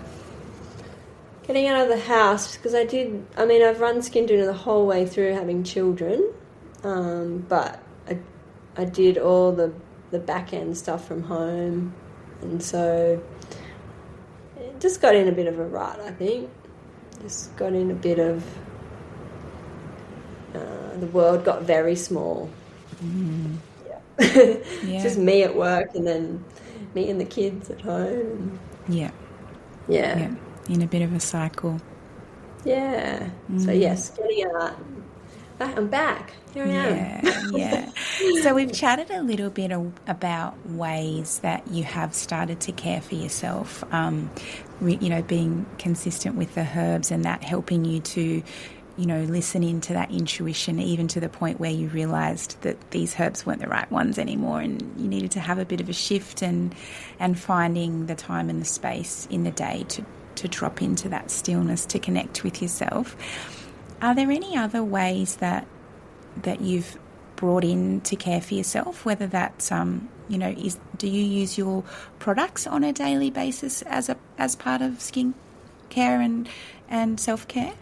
B: house, because I've run Skindoona the whole way through having children, but I did all the back end stuff from home, and so it just got in a bit of a rut, I think. Just got in a bit of the world got very small. Just me at work, and then me and the kids at home. Yeah.
A: In a bit of a cycle.
B: Yeah. So yes, getting out. I'm back. Here I am.
A: So we've chatted a little bit about ways that you have started to care for yourself, being consistent with the herbs and that helping you to, listen into that intuition, even to the point where you realised that these herbs weren't the right ones anymore and you needed to have a bit of a shift and finding the time and the space in the day to drop into that stillness to connect with yourself. Are there any other ways that you've brought in to care for yourself, whether that's do you use your products on a daily basis as part of skin care and self-care?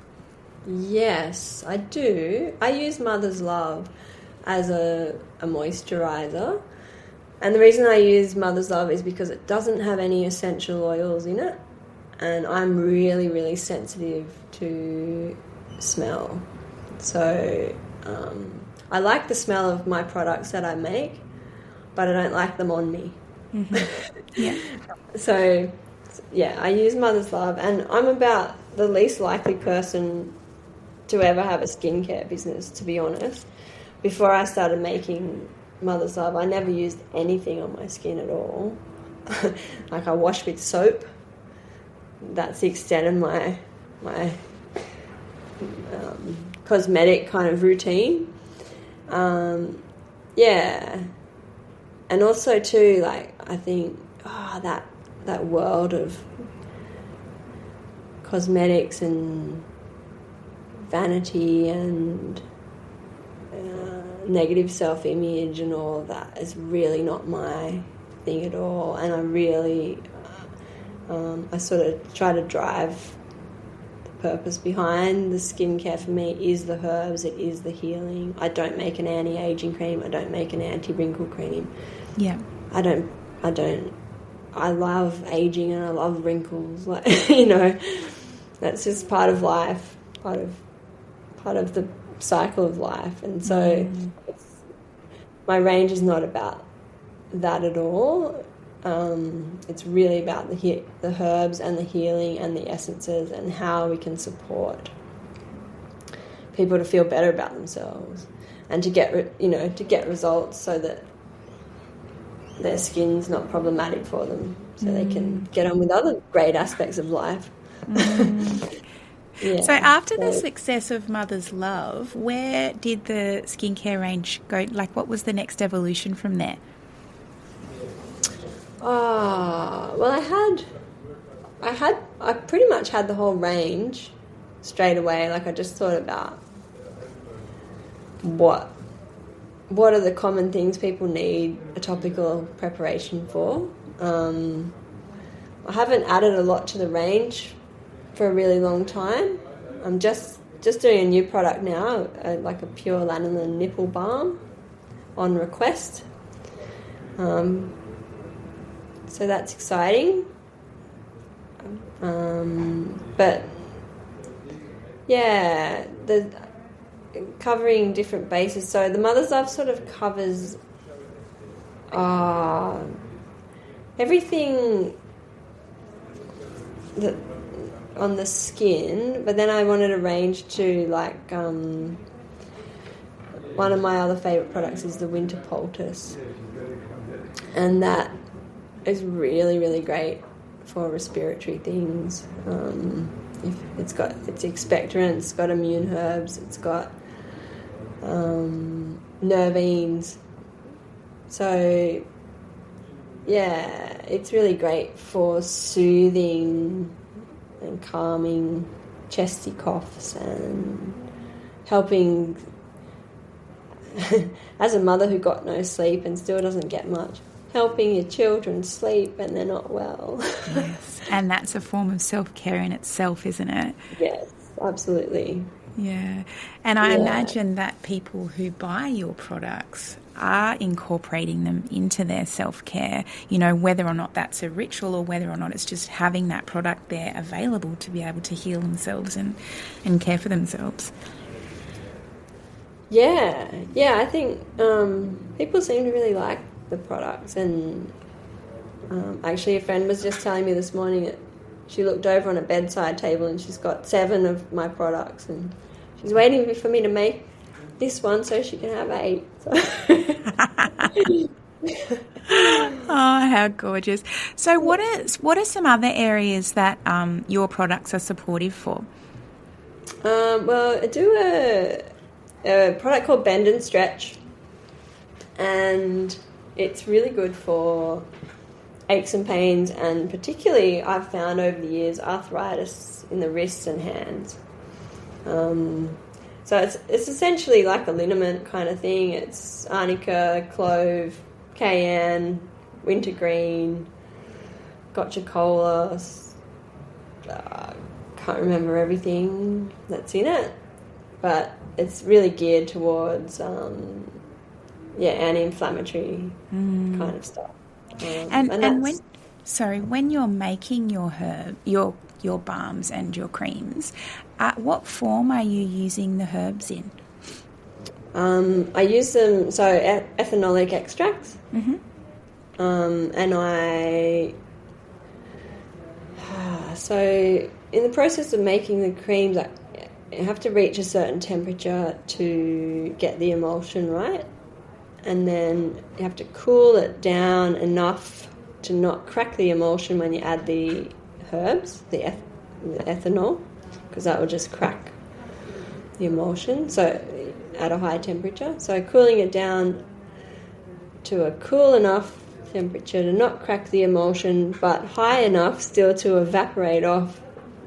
B: Yes, I do. I use Mother's Love as a moisturiser, and the reason I use Mother's Love is because it doesn't have any essential oils in it, and I'm really, really sensitive to smell. So I like the smell of my products that I make, but I don't like them on me. So I use Mother's Love, and I'm about the least likely person to ever have a skincare business, to be honest. Before I started making Mother's Love, I never used anything on my skin at all. Like, I wash with soap. That's the extent of my cosmetic kind of routine. And also too, like, I think that world of cosmetics and vanity and negative self-image and all of that is really not my thing at all. And I really, I sort of try to drive the purpose behind the skincare. For me is the herbs, it is the healing. I don't make an anti-aging cream, I don't make an anti-wrinkle cream.
A: Yeah.
B: I love aging and I love wrinkles. Like, you know, that's just part of life, part of the cycle of life. And so my range is not about that at all. It's really about the herbs and the healing and the essences and how we can support people to feel better about themselves and to get results so that their skin's not problematic for them, so they can get on with other great aspects of life. Yeah.
A: So after the success of Mother's Love, where did the skincare range go? Like, what was the next evolution from there?
B: Well, I pretty much had the whole range straight away. Like, I just thought about what are the common things people need a topical preparation for. I haven't added a lot to the range for a really long time. I'm just doing a new product now, like a pure lanolin nipple balm on request. So that's exciting. But yeah, covering different bases. So the Mother's Love sort of covers everything that on the skin, but then I wanted a range to, like, one of my other favourite products is the Winter Poultice, and that is really, really great for respiratory things. It's expectorant, it's got immune herbs, it's got nervines. So yeah, it's really great for soothing and calming chesty coughs and helping as a mother who got no sleep and still doesn't get much, helping your children sleep when they're not well.
A: Yes, and that's a form of self-care in itself, isn't it?
B: Yes, absolutely.
A: Yeah, and I imagine that people who buy your products are incorporating them into their self-care, you know, whether or not that's a ritual or whether or not it's just having that product there available to be able to heal themselves and care for themselves.
B: Yeah, I think people seem to really like the products, and actually a friend was just telling me this morning that she looked over on a bedside table and she's got 7 of my products and she's waiting for me to make this one so she can have 8.
A: Oh, how gorgeous. So what are some other areas that your products are supportive for?
B: Well, I do a product called Bend and Stretch, and it's really good for aches and pains, and particularly I've found over the years arthritis in the wrists and hands. So it's essentially like a liniment kind of thing. It's arnica, clove, cayenne, wintergreen, gotcha cola. Can't remember everything that's in it, but it's really geared towards anti-inflammatory kind of stuff.
A: When you're making your balms and your creams, what form are you using the herbs in?
B: I use them, ethanolic extracts.
A: Mm-hmm.
B: So in the process of making the creams, I have to reach a certain temperature to get the emulsion right, and then you have to cool it down enough to not crack the emulsion when you add the herbs, the ethanol, because that will just crack the emulsion. So at a high temperature, so cooling it down to a cool enough temperature to not crack the emulsion, but high enough still to evaporate off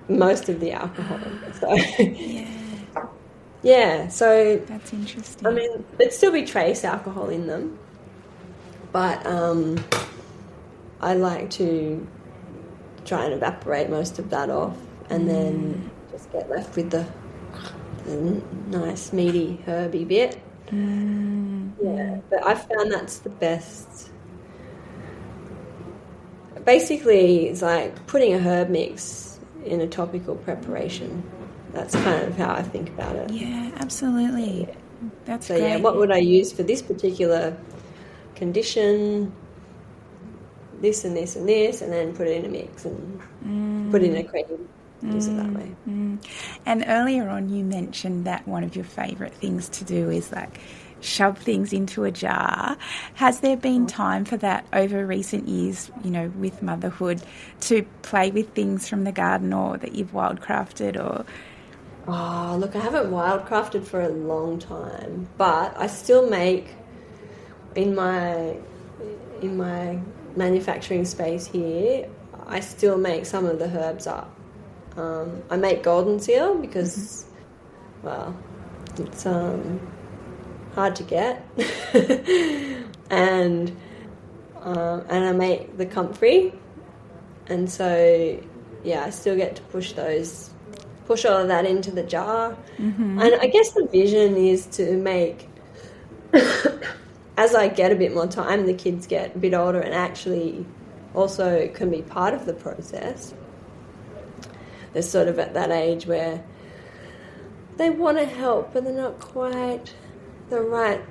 B: most of the alcohol. So yeah, so
A: that's interesting.
B: I mean, there'd still be trace alcohol in them, but I like to try and evaporate most of that off, and then just get left with the nice meaty herby bit. Yeah, but I found that's the best. Basically, it's like putting a herb mix in a topical preparation. That's kind of how I think about it.
A: Yeah, absolutely.
B: Yeah.
A: That's
B: so
A: great.
B: Yeah, what would I use for this particular condition? This and this and this, and then put it in a mix and put it in a cream. Use it that way.
A: And earlier on, you mentioned that one of your favourite things to do is like shove things into a jar. Has there been time for that over recent years, you know, with motherhood, to play with things from the garden or that you've wildcrafted or?
B: Oh, look, I haven't wildcrafted for a long time, but I still make in my manufacturing space here. I still make some of the herbs up. I make golden seal because, well, it's hard to get, and I make the comfrey, and so yeah, I still get to push all of that into the jar, and I guess the vision is to make. As I get a bit more time, the kids get a bit older and actually also can be part of the process. They're sort of at that age where they want to help, but they're not quite the right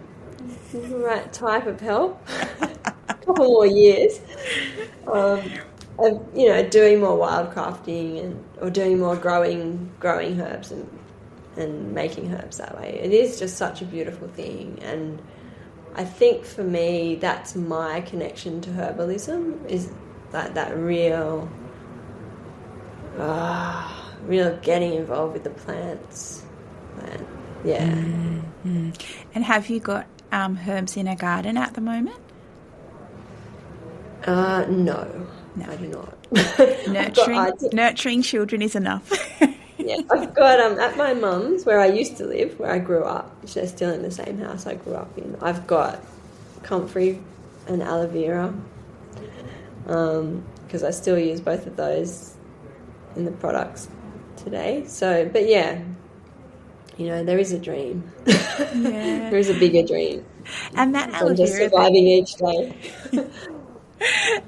B: type of help. A couple more years of, you know, doing more wildcrafting or doing more growing herbs and making herbs that way. It is just such a beautiful thing, and I think for me that's my connection to herbalism, is that real getting involved with the plants. Yeah.
A: And have you got herbs in a garden at the moment?
B: No, I do not.
A: Nurturing children is enough.
B: Yeah, I've got at my mum's, where I used to live, where I grew up. They're still in the same house I grew up in. I've got comfrey and aloe vera, because I still use both of those in the products today. So, but yeah, you know, there is a dream.
A: Yeah.
B: There is a bigger dream.
A: And that aloe vera,
B: just surviving each day.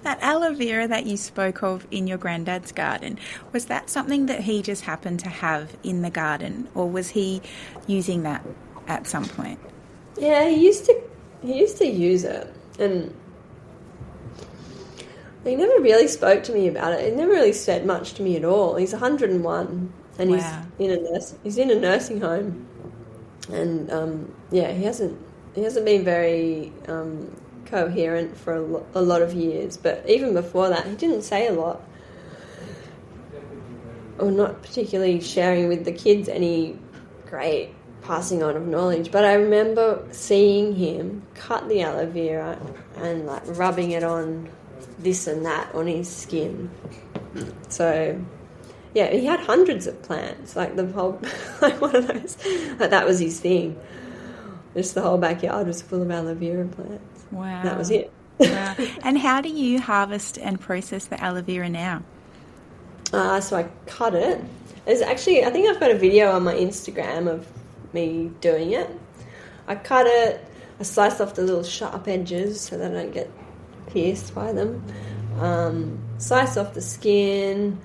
A: That aloe vera that you spoke of in your granddad's garden, was that something that he just happened to have in the garden, or was he using that at some point?
B: Yeah, he used to use it, and he never really spoke to me about it. He never really said much to me at all. He's 101, and
A: wow.
B: he's in a nursing home, and yeah, he hasn't been very coherent for a lot of years. But even before that, he didn't say a lot, or not particularly sharing with the kids any great passing on of knowledge. But I remember seeing him cut the aloe vera and like rubbing it on this and that on his skin. So yeah, he had hundreds of plants, like the whole like one of those, like that was his thing. Just the whole backyard was full of aloe vera plants.
A: Wow.
B: That was it.
A: Wow. And how do you harvest and process the aloe vera now?
B: So I cut it. There's actually, I think I've got a video on my Instagram of me doing it. I cut it, I slice off the little sharp edges so that I don't get pierced by them. Slice off the skin.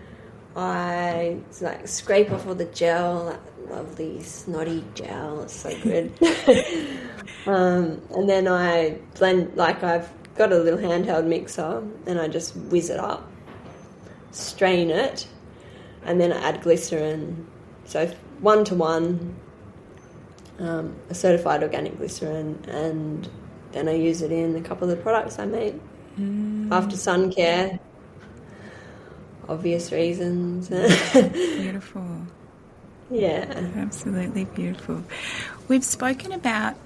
B: I like scrape off all the gel, that lovely snotty gel. It's so good. And then I blend, like I've got a little handheld mixer, and I just whiz it up, strain it, and then I add glycerin. So 1-to-1, a certified organic glycerin, and then I use it in a couple of the products I make. After sun care, obvious reasons.
A: Beautiful.
B: Yeah.
A: Absolutely beautiful. We've spoken about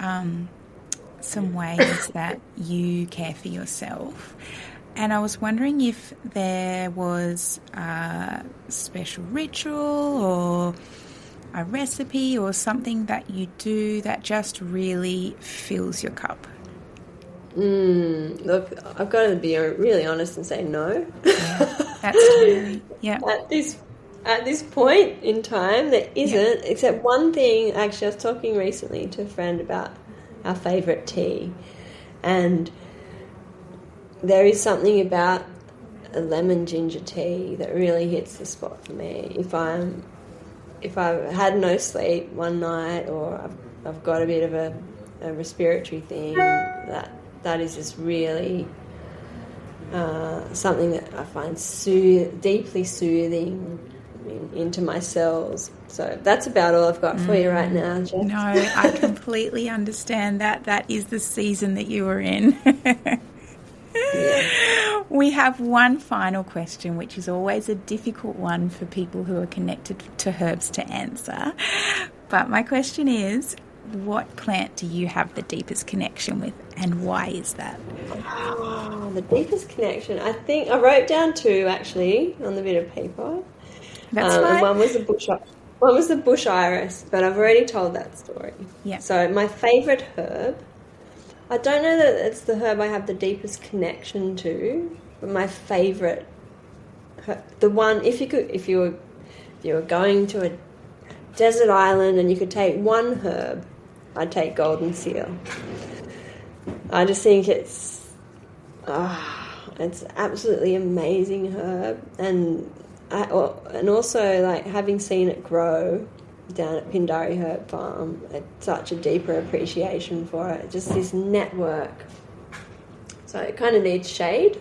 A: some ways that you care for yourself. And I was wondering if there was a special ritual or a recipe or something that you do that just really fills your cup.
B: Look, I've got to be really honest and say no.
A: Yeah, that's really, yeah.
B: At this point in time, there isn't, except one thing. Actually, I was talking recently to a friend about our favourite tea, and there is something about a lemon ginger tea that really hits the spot for me. If I've had no sleep one night, or I've got a bit of a respiratory thing, that is just really something that I find deeply soothing into my cells. So that's about all I've got for you right now, Jess.
A: No, I completely understand that. That is the season that you are in.
B: Yeah.
A: We have one final question, which is always a difficult one for people who are connected to herbs to answer. But my question is, what plant do you have the deepest connection with, and why is that?
B: Oh, the deepest connection. I think I wrote down two, actually, on the bit of paper.
A: That's fine.
B: One was the bush iris, but I've already told that story.
A: Yeah.
B: So my favourite herb, I don't know that it's the herb I have the deepest connection to, but my favourite, the one, if you were going to a desert island and you could take one herb, I'd take golden seal. I just think it's absolutely amazing herb, and also, like, having seen it grow down at Pindari Herb Farm, it's such a deeper appreciation for it. Just this network. So it kind of needs shade.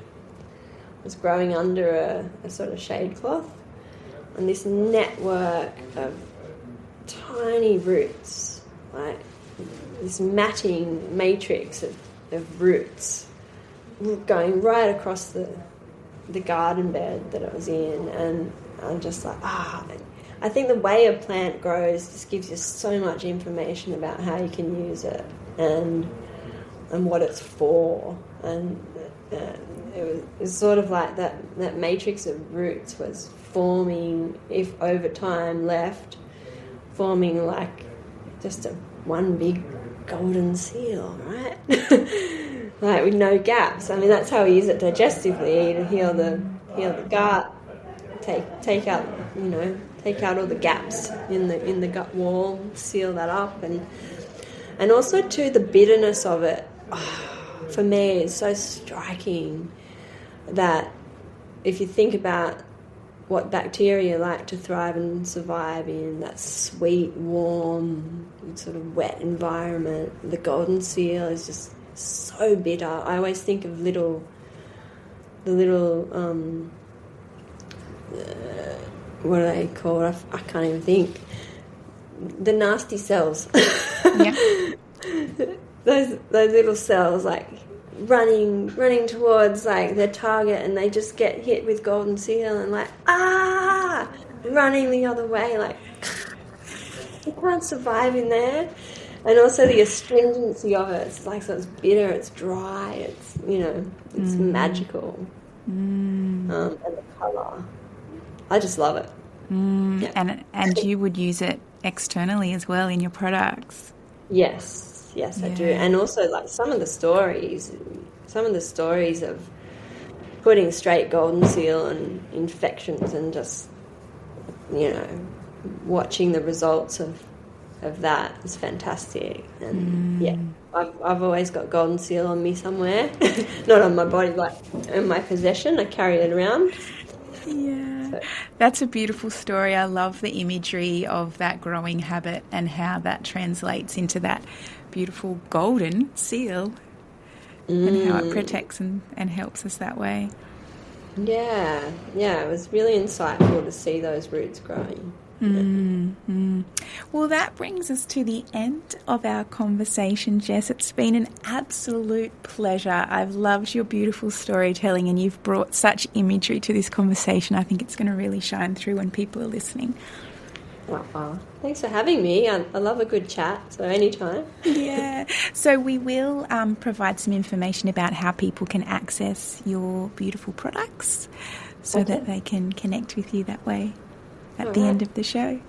B: It's growing under a sort of shade cloth, and this network of tiny roots, like this matting matrix of roots going right across the garden bed that I was in, and I'm just like, I think the way a plant grows just gives you so much information about how you can use it and what it's for, and it was sort of like that matrix of roots was forming, if over time left, forming like just one big golden seal, right? Like with no gaps. I mean, that's how we use it digestively, to heal the gut, take out all the gaps in the gut wall, seal that up, and also too the bitterness of it. For me, it's so striking that if you think about what bacteria like to thrive and survive in, that sweet, warm, sort of wet environment, the golden seal is just so bitter. I always think of the little what are they called? I can't even think. The nasty cells.
A: Yeah.
B: those little cells, like running towards like their target, and they just get hit with golden seal and like running the other way, like you can't survive in there. And also the astringency of it. It's like, so it's bitter, it's dry, it's magical. And the colour, I just love it. Yeah.
A: And you would use it externally as well in your products.
B: Yes, I do. And also, like, some of the stories of putting straight golden seal on infections and just, watching the results of that is fantastic. And I've always got golden seal on me somewhere. Not on my body, but in my possession. I carry it around.
A: Yeah, so. That's a beautiful story. I love the imagery of that growing habit and how that translates into that beautiful golden seal and how it protects and helps us that way. Yeah, it was really insightful to see those roots growing. Well, that brings us to the end of our conversation, Jess. It's been an absolute pleasure. I've loved your beautiful storytelling, and you've brought such imagery to this conversation. I think it's going to really shine through when people are listening.
B: Wow. Thanks for having me. I love a good chat, so anytime.
A: Yeah. So we will provide some information about how people can access your beautiful products so that they can connect with you that way at the end of the show.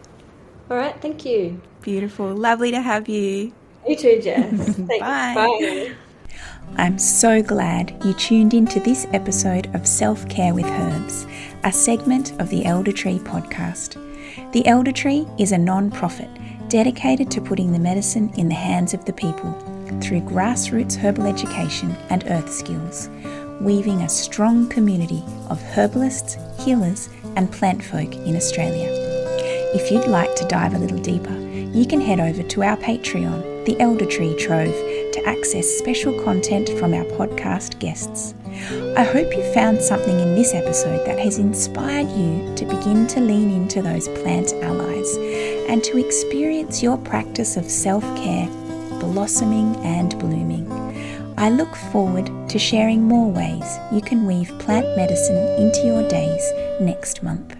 B: All right, thank you.
A: Beautiful. Lovely to have you.
B: You too, Jess. Thanks.
A: Bye. I'm so glad you tuned into this episode of Self-Care with Herbs, a segment of the Elder Tree podcast. The Elder Tree is a non-profit dedicated to putting the medicine in the hands of the people through grassroots herbal education and earth skills, weaving a strong community of herbalists, healers and plant folk in Australia. If you'd like to dive a little deeper, you can head over to our Patreon, the Elder Tree Trove, to access special content from our podcast guests. I hope you found something in this episode that has inspired you to begin to lean into those plant allies and to experience your practice of self-care blossoming and blooming. I look forward to sharing more ways you can weave plant medicine into your days next month.